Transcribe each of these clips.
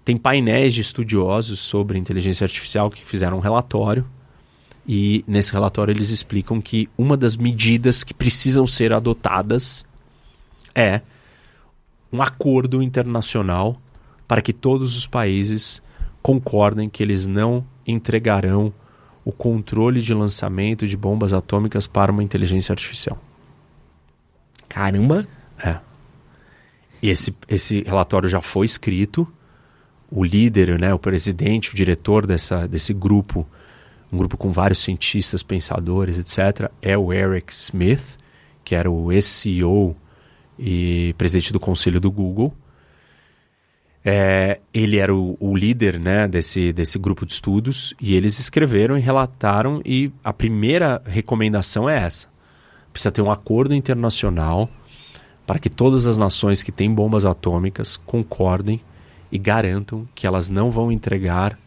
Tem painéis de estudiosos sobre inteligência artificial que fizeram um relatório. E nesse relatório eles explicam que uma das medidas que precisam ser adotadas é um acordo internacional para que todos os países concordem que eles não entregarão o controle de lançamento de bombas atômicas para uma inteligência artificial. Caramba! E esse relatório já foi escrito. O líder, né, o presidente, o diretor desse grupo, um grupo com vários cientistas, pensadores, etc., é o Eric Schmidt, que era o ex-CEO e presidente do conselho do Google. Ele era o líder, né, desse grupo de estudos, e eles escreveram e relataram, e a primeira recomendação é essa. Precisa ter um acordo internacional para que todas as nações que têm bombas atômicas concordem e garantam que elas não vão entregar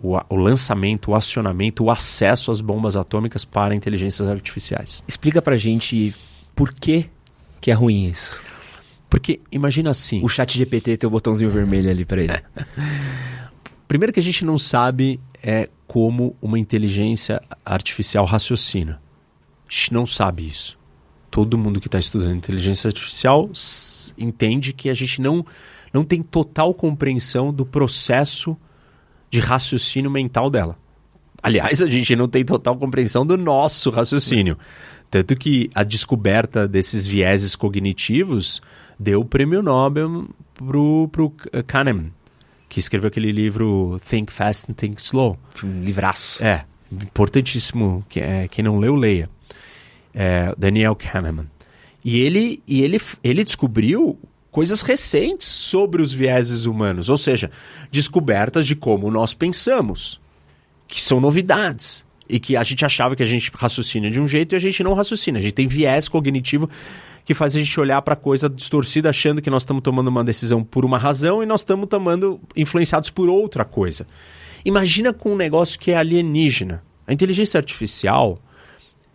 o lançamento, o acionamento, o acesso às bombas atômicas para inteligências artificiais. Explica pra gente por que é ruim isso. Porque, imagina assim... O ChatGPT tem o botãozinho vermelho ali pra ele. Primeiro que a gente não sabe como uma inteligência artificial raciocina. A gente não sabe isso. Todo mundo que está estudando inteligência artificial entende que a gente não tem total compreensão do processo de raciocínio mental dela. Aliás, a gente não tem total compreensão do nosso raciocínio. Tanto que a descoberta desses vieses cognitivos deu o prêmio Nobel pro Kahneman, que escreveu aquele livro Think Fast and Think Slow. Um livraço. Importantíssimo. Quem não leu, leia. Daniel Kahneman. E ele descobriu coisas recentes sobre os vieses humanos, ou seja, descobertas de como nós pensamos, que são novidades, e que a gente achava que a gente raciocina de um jeito e a gente não raciocina. A gente tem viés cognitivo que faz a gente olhar para a coisa distorcida achando que nós estamos tomando uma decisão por uma razão e nós estamos tomando influenciados por outra coisa. Imagina com um negócio que é alienígena. A inteligência artificial,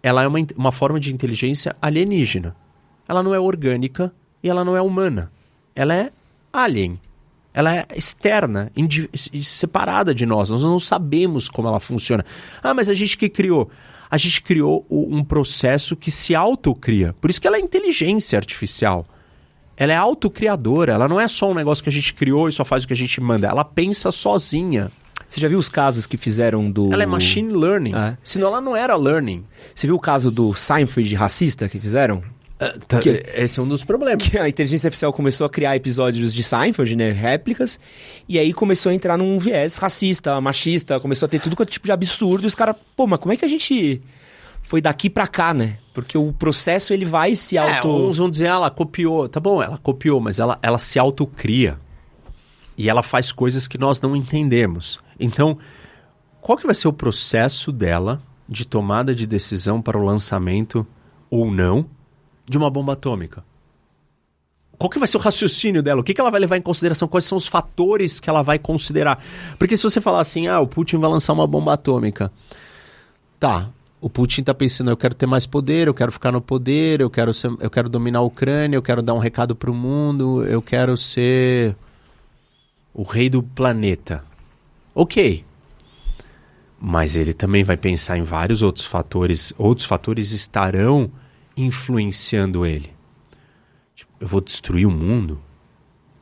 ela é uma forma de inteligência alienígena. Ela não é orgânica e ela não é humana. Ela é alien. Ela é externa, separada de nós. Nós não sabemos como ela funciona. Mas a gente que criou. A gente criou um processo que se autocria. Por isso que ela é inteligência artificial. Ela é autocriadora. Ela não é só um negócio que a gente criou e só faz o que a gente manda. Ela pensa sozinha. Você já viu os casos que fizeram do... Ela é machine learning. Senão ela não era learning. Você viu o caso do Seinfeld racista que fizeram? Esse é um dos problemas. Que a inteligência artificial começou a criar episódios de Seinfeld, né, réplicas, e aí começou a entrar num viés racista, machista, começou a ter tudo quanto tipo de absurdo, e os caras, mas como é que a gente foi daqui pra cá, né? Porque o processo, ele vai se Uns vão dizer, ela copiou. Tá bom, ela copiou, mas ela se autocria. E ela faz coisas que nós não entendemos. Então, qual que vai ser o processo dela de tomada de decisão para o lançamento ou não de uma bomba atômica? Qual que vai ser o raciocínio dela? O que ela vai levar em consideração? Quais são os fatores que ela vai considerar? Porque se você falar assim, o Putin vai lançar uma bomba atômica. Tá, o Putin tá pensando, eu quero ter mais poder, eu quero ficar no poder, eu quero dominar a Ucrânia, eu quero dar um recado pro mundo, eu quero ser o rei do planeta. Ok. Mas ele também vai pensar em vários outros fatores. Outros fatores estarão influenciando ele. Tipo, eu vou destruir o mundo?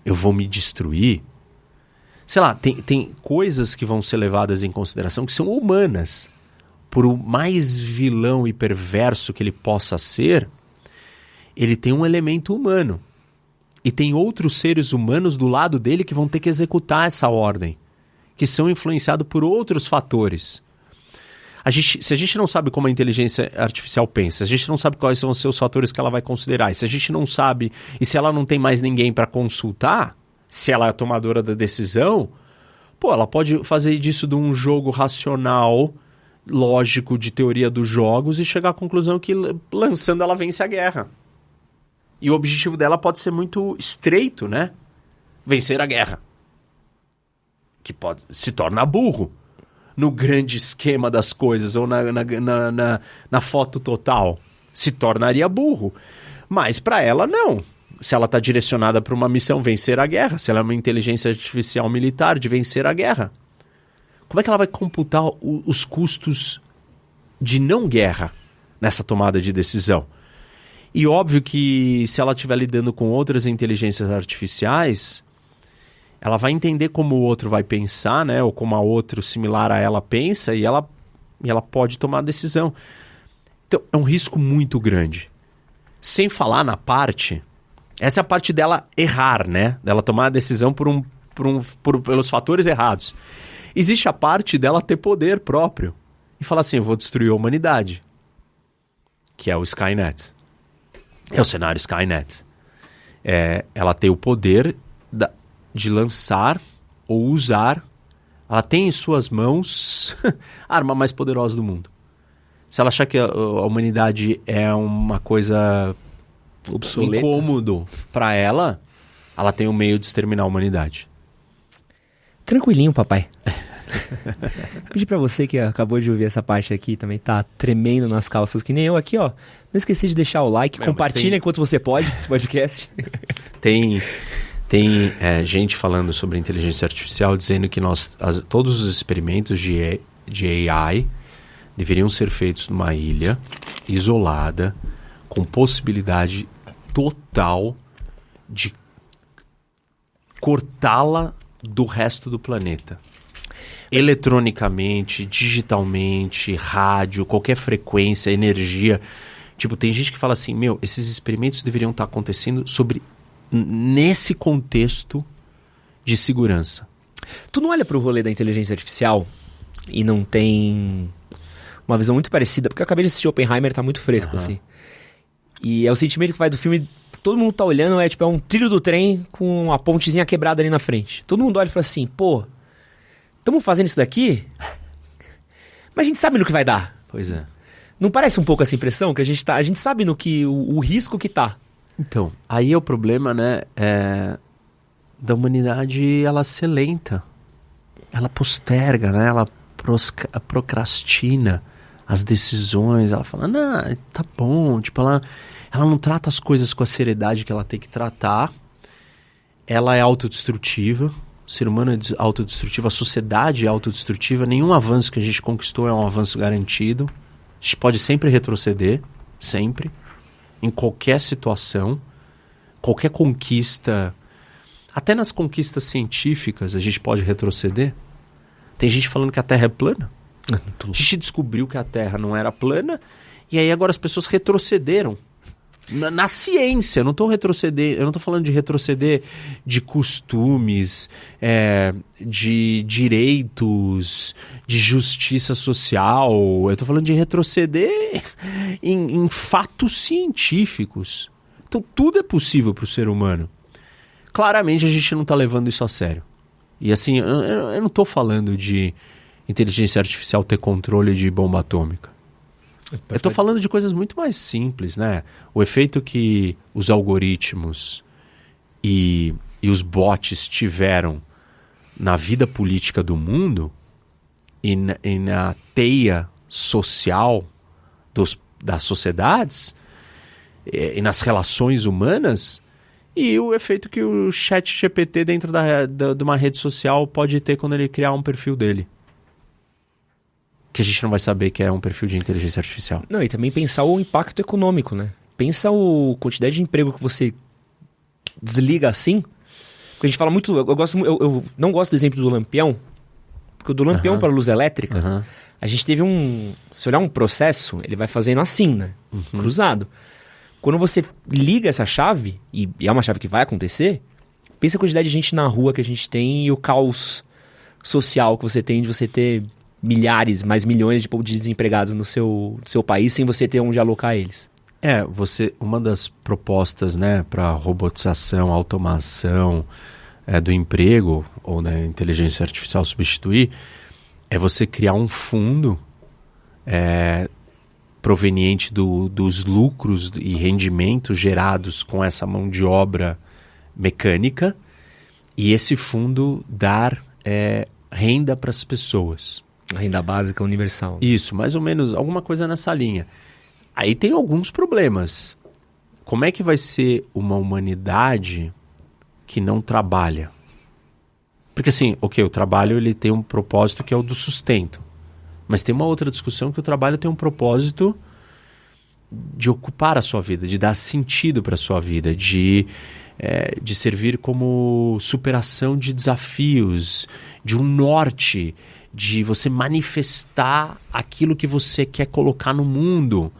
Eu vou me destruir? Sei lá, tem coisas que vão ser levadas em consideração que são humanas. Por o mais vilão e perverso que ele possa ser, ele tem um elemento humano. E tem outros seres humanos do lado dele que vão ter que executar essa ordem, que são influenciados por outros fatores. Se a gente não sabe como a inteligência artificial pensa, se a gente não sabe quais são os seus fatores que ela vai considerar, e se a gente não sabe, e se ela não tem mais ninguém para consultar, se ela é a tomadora da decisão, ela pode fazer disso de um jogo racional, lógico, de teoria dos jogos, e chegar à conclusão que lançando ela vence a guerra. E o objetivo dela pode ser muito estreito, né? Vencer a guerra. Que se torna burro no grande esquema das coisas, ou na foto total. Se tornaria burro. Mas para ela, não. Se ela está direcionada para uma missão, vencer a guerra. Se ela é uma inteligência artificial militar, de vencer a guerra. Como é que ela vai computar os custos de não guerra nessa tomada de decisão? E óbvio que se ela estiver lidando com outras inteligências artificiais, ela vai entender como o outro vai pensar, né? Ou como a outro similar a ela pensa, e ela pode tomar a decisão. Então, é um risco muito grande. Sem falar na parte... Essa é a parte dela errar, né? Dela tomar a decisão pelos fatores errados. Existe a parte dela ter poder próprio. E falar assim, eu vou destruir a humanidade. Que é o Skynet. É o cenário Skynet. Ela tem o poder de lançar ou usar. Ela tem em suas mãos a arma mais poderosa do mundo. Se ela achar que a humanidade é uma coisa obsoleta, incômodo para ela tem um meio de exterminar a humanidade. Tranquilinho, papai. Pedi pra você que acabou de ouvir essa parte aqui, também tá tremendo nas calças, que nem eu aqui, ó. Não esqueci de deixar o like, compartilha enquanto você pode esse podcast. Tem gente falando sobre inteligência artificial dizendo que todos os experimentos de AI deveriam ser feitos numa ilha isolada, com possibilidade total de cortá-la do resto do planeta. Eletronicamente, digitalmente, rádio, qualquer frequência, energia. Tipo, tem gente que fala assim, esses experimentos deveriam estar acontecendo nesse contexto de segurança. Tu não olha pro rolê da inteligência artificial e não tem uma visão muito parecida? Porque eu acabei de assistir Oppenheimer, tá muito fresco, assim. E é o sentimento que vai do filme, todo mundo tá olhando, é um trilho do trem com uma pontezinha quebrada ali na frente. Todo mundo olha e fala assim, estamos fazendo isso daqui, mas a gente sabe no que vai dar. Pois é. Não parece um pouco essa impressão que a gente sabe no que o risco que tá? Então, aí é o problema, né, da humanidade, ela ser lenta. Ela posterga, né, ela procrastina as decisões, ela fala, não, tá bom, tipo, ela não trata as coisas com a seriedade que ela tem que tratar, ela é autodestrutiva, o ser humano é autodestrutivo, a sociedade é autodestrutiva, nenhum avanço que a gente conquistou é um avanço garantido, a gente pode sempre retroceder, sempre, em qualquer situação, qualquer conquista, até nas conquistas científicas a gente pode retroceder. Tem gente falando que a Terra é plana. A gente descobriu que a Terra não era plana e aí agora as pessoas retrocederam na ciência. Eu não estou falando de retroceder de costumes, de direitos, de justiça social. Eu estou falando de retroceder em fatos científicos. Então tudo é possível para o ser humano. Claramente a gente não está levando isso a sério. E assim, eu não estou falando de inteligência artificial ter controle de bomba atômica. Eu estou falando de coisas muito mais simples, né? O efeito que os algoritmos e os bots tiveram na vida política do mundo e na teia social das sociedades e nas relações humanas, e o efeito que o ChatGPT dentro de uma rede social pode ter quando ele criar um perfil dele. Que a gente não vai saber que é um perfil de inteligência artificial. Não, e também pensar o impacto econômico, né? Pensa a quantidade de emprego que você desliga assim. Porque a gente fala muito... Eu não gosto do exemplo do lampião. Porque o do lampião para a luz elétrica, a gente teve se olhar um processo, ele vai fazendo assim, né? Cruzado. Quando você liga essa chave, e é uma chave que vai acontecer, pensa a quantidade de gente na rua que a gente tem e o caos social que você tem de você ter milhares, mais milhões de desempregados no seu país sem você ter onde alocar eles. Uma das propostas, né, para robotização, automação do emprego ou da inteligência artificial substituir, é você criar um fundo proveniente dos lucros e rendimentos gerados com essa mão de obra mecânica e esse fundo dar renda para as pessoas. A renda básica universal. Isso, mais ou menos, alguma coisa nessa linha. Aí tem alguns problemas. como é que vai ser uma humanidade que não trabalha? Porque assim, o trabalho ele tem um propósito que é o do sustento. Mas tem uma outra discussão que o trabalho tem um propósito de ocupar a sua vida, de dar sentido para a sua vida, de servir como superação de desafios, de um norte, de você manifestar aquilo que você quer colocar no mundo.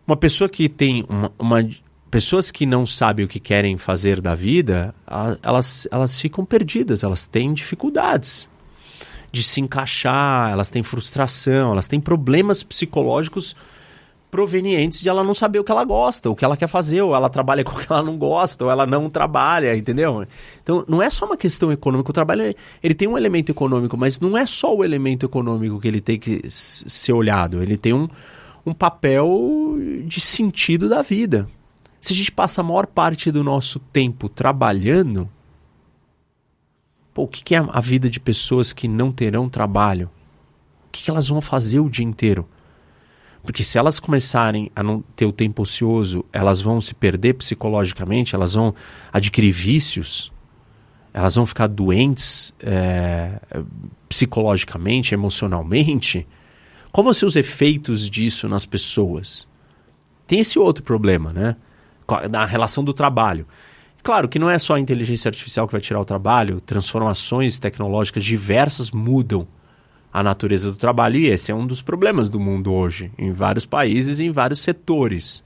Uma pessoa que tem pessoas que não sabem o que querem fazer da vida, elas ficam perdidas, elas têm dificuldades de se encaixar, elas têm frustração, elas têm problemas psicológicos provenientes de ela não saber o que ela gosta, o que ela quer fazer, ou ela trabalha com o que ela não gosta, ou ela não trabalha, entendeu? Então, não é só uma questão econômica. O trabalho, ele tem um elemento econômico, mas não é só o elemento econômico que ele tem que ser olhado. Ele tem um papel de sentido da vida. Se a gente passa a maior parte do nosso tempo trabalhando, o que é a vida de pessoas que não terão trabalho? O que elas vão fazer o dia inteiro? Porque se elas começarem a não ter o tempo ocioso, elas vão se perder psicologicamente, elas vão adquirir vícios, elas vão ficar doentes psicologicamente, emocionalmente. Qual vão ser os efeitos disso nas pessoas? Tem esse outro problema, né? Na relação do trabalho. Claro que não é só a inteligência artificial que vai tirar o trabalho, transformações tecnológicas diversas mudam a natureza do trabalho, e esse é um dos problemas do mundo hoje, em vários países e em vários setores,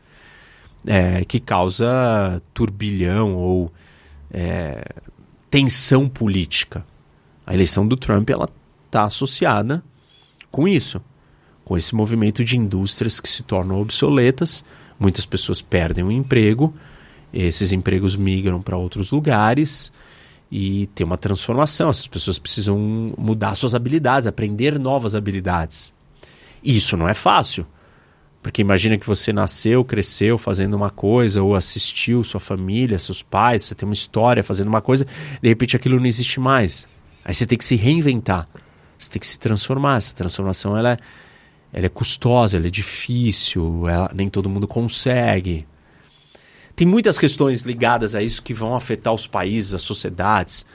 que causa turbilhão ou tensão política. A eleição do Trump está associada com isso, com esse movimento de indústrias que se tornam obsoletas, muitas pessoas perdem o emprego, esses empregos migram para outros lugares e tem uma transformação. Essas pessoas precisam mudar suas habilidades, aprender novas habilidades. E isso não é fácil, porque imagina que você nasceu, cresceu fazendo uma coisa, ou assistiu sua família, seus pais, você tem uma história fazendo uma coisa, de repente aquilo não existe mais. Aí você tem que se reinventar, você tem que se transformar. Essa transformação ela é custosa, ela é difícil, nem todo mundo consegue. Tem muitas questões ligadas a isso que vão afetar os países, as sociedades.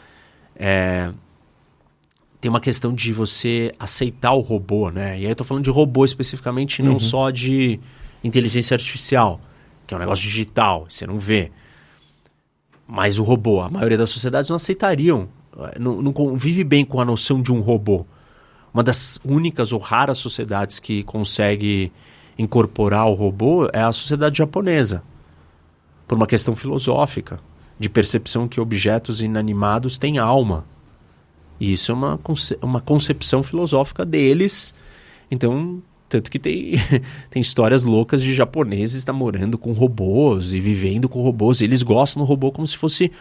Tem uma questão de você aceitar o robô, né? E aí eu tô falando de robô especificamente, não só de inteligência artificial, que é um negócio digital, você não vê. Mas o robô, a maioria das sociedades não aceitariam, não convive bem com a noção de um robô. Uma das únicas ou raras sociedades que consegue incorporar o robô é a sociedade japonesa, por uma questão filosófica, de percepção que objetos inanimados têm alma. E isso é uma concepção filosófica deles. Então, tanto que tem histórias loucas de japoneses namorando com robôs e vivendo com robôs. E eles gostam do robô como se fosse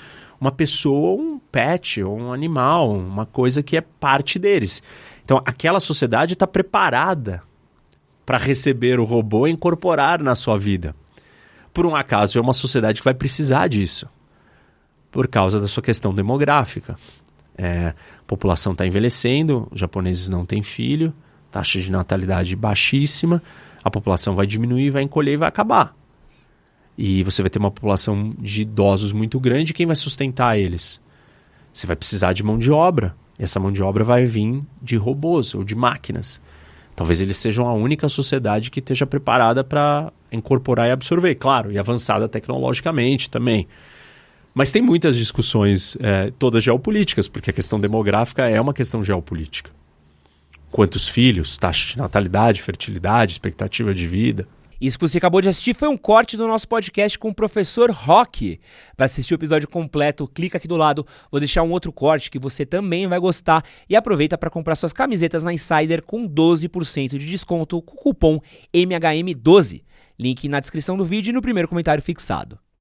uma pessoa, um pet, ou um animal, uma coisa que é parte deles. Então, aquela sociedade está preparada para receber o robô e incorporar na sua vida. Por um acaso, é uma sociedade que vai precisar disso, por causa da sua questão demográfica. A população está envelhecendo, os japoneses não têm filho, taxa de natalidade baixíssima, a população vai diminuir, vai encolher e vai acabar. E você vai ter uma população de idosos muito grande, quem vai sustentar eles? Você vai precisar de mão de obra, e essa mão de obra vai vir de robôs ou de máquinas. Talvez eles sejam a única sociedade que esteja preparada para incorporar e absorver, claro, e avançada tecnologicamente também. Mas tem muitas discussões, todas geopolíticas, porque a questão demográfica é uma questão geopolítica. Quantos filhos, taxa de natalidade, fertilidade, expectativa de vida. Isso que você acabou de assistir foi um corte do nosso podcast com o professor Roque. Para assistir o episódio completo, clica aqui do lado. Vou deixar um outro corte que você também vai gostar. E aproveita para comprar suas camisetas na Insider com 12% de desconto com o cupom MHM12. Link na descrição do vídeo e no primeiro comentário fixado.